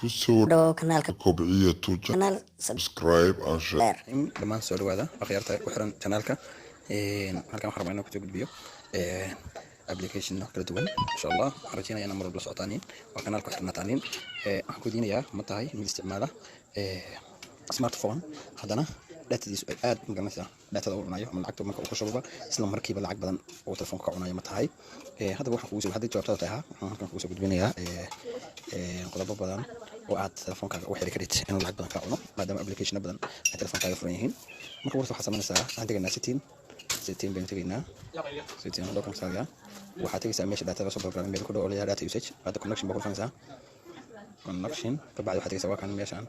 كسور كنالك كوبعية كنال سبسكرايب أنشر لما سؤال هذا أخيرت وحرن channelka halkan waxaan rabaa inaan ku gudbiyo application kala duwan insha Allah waxaan rajeynayaa inaan mar walba socotaaniin waa kanaalka xirnataaniin waxaan ku diinayaa ma tahay mid isticmaala smartphone haddana datadiisu ay aad magaranaysaa datada uu cunayo ama lacagta marka uu ku shubo isla markiiba lacag badan oo telefoonka ka cunayo ma tahay haddaba waxaan kugu soo hadda jawaabtada tahay waxaan halkan kugu soo gudbinayaa qodobo badan oo aad telefoonkaaga u xiri karid inuu lacag badan ka cuno maadaama application badan ay telefoonkaaga furan yihiin marka warta waxaad samaynaysaa aan tegaynaa setting baan tegaynaa setting dokan saaga waxaad tegaysaa meesha datada soo program meel ku dhow oo leeyahay data usage data connection baa ku dhufanaysaa connection kabacdi waxaad tegaysaa waa kan meeshaan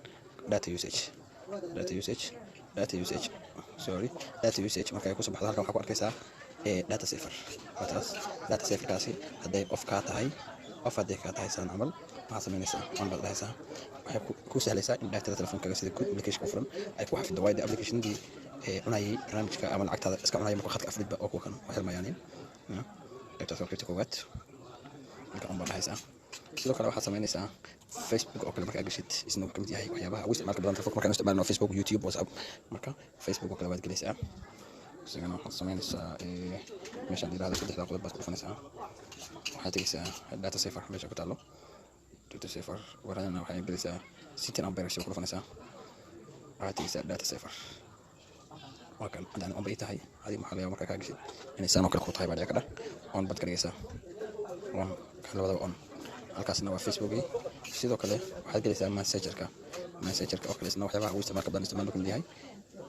data usage data usage marka ay ku soo baxdo halkan waxaad ku arkaysaa data saver wataas data saver kaasi haday off ka tahay off haday ka tahay san amal waxaad samaynaysaa on baad dhahaysaa waxay ku sahlaysaa in data telefoonkaaga sida good application ku furan ay ku xafido wide applicationadii cunayay barnaamijka ama lacagtaada iska cunayay marka khadka afridba oo kuwa kan xirmayaan qaybtaas waa qaybta koowaad marka on baad dhahaysaa sidoo kale waxaad samaynaysaa Facebook oo kale marka aad gashid isna wuxuu kamid yahay waxyaabaha ugu isticmaalka badan telefoonka markaan isticmaalno Facebook YouTube WhatsApp marka Facebook oo kale waad gelaysaa isagana waxaad samaynaysaa meeshaan yiraahdo saddexda qodob baad ku dhufanaysaa waxaad tegaysaa data saver meesha ku taalo data saver waradana waxay gelaysaa setting and bearish ku dhufanaysaa waxaad tegaysaa data saver waa kan hadaan on bay tahay hadii maxaa laga markaa ka gashid inay saan oo kale ku tahay baa dhacda on baad galaysaa on kan labadaba on halkaasna waa Facebook sidoo kale waxaad gelaysaa messengerka oo kale isna waxyaabaha ugu isticmaalka badan isticmaalka kamid yahay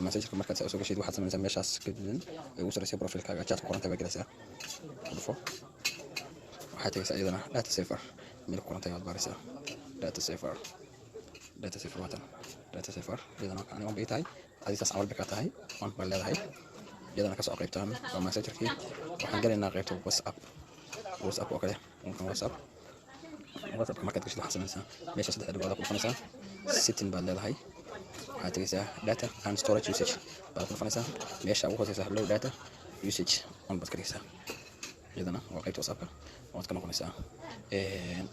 messengerka markaad soo gashid waxaad samaynaysaa meeshaas kadibna ay ugu sareysaa profilkaaga chat ku qorantay baad gelaysaa waxaad tegaysaa iyadana data saver meel ku qorantay baad baaraysaa data saver watan data saver iyadana kan on bay tahay adigaas amal bay ka tahay on baa leedahay iyadana ka soo qaybtaan waa messengerkii waxaan galaynaa qaybta WhatsApp oo kale WhatsApp markaad gashid waxaad samaynaysaa meesha saddex dhibcood ku dhufanaysaa setting baad leedahay waxaad tegaysaa data and storage usage baad ku dhufanaysaa meesha ugu hooseysa low data usage on baad ka dhigaysaa iyadana waa qaybta WhatsAppka waad ka noqonaysaa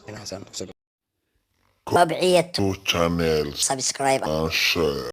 dhinacaasaan كوبعية channel سبسكرايب and share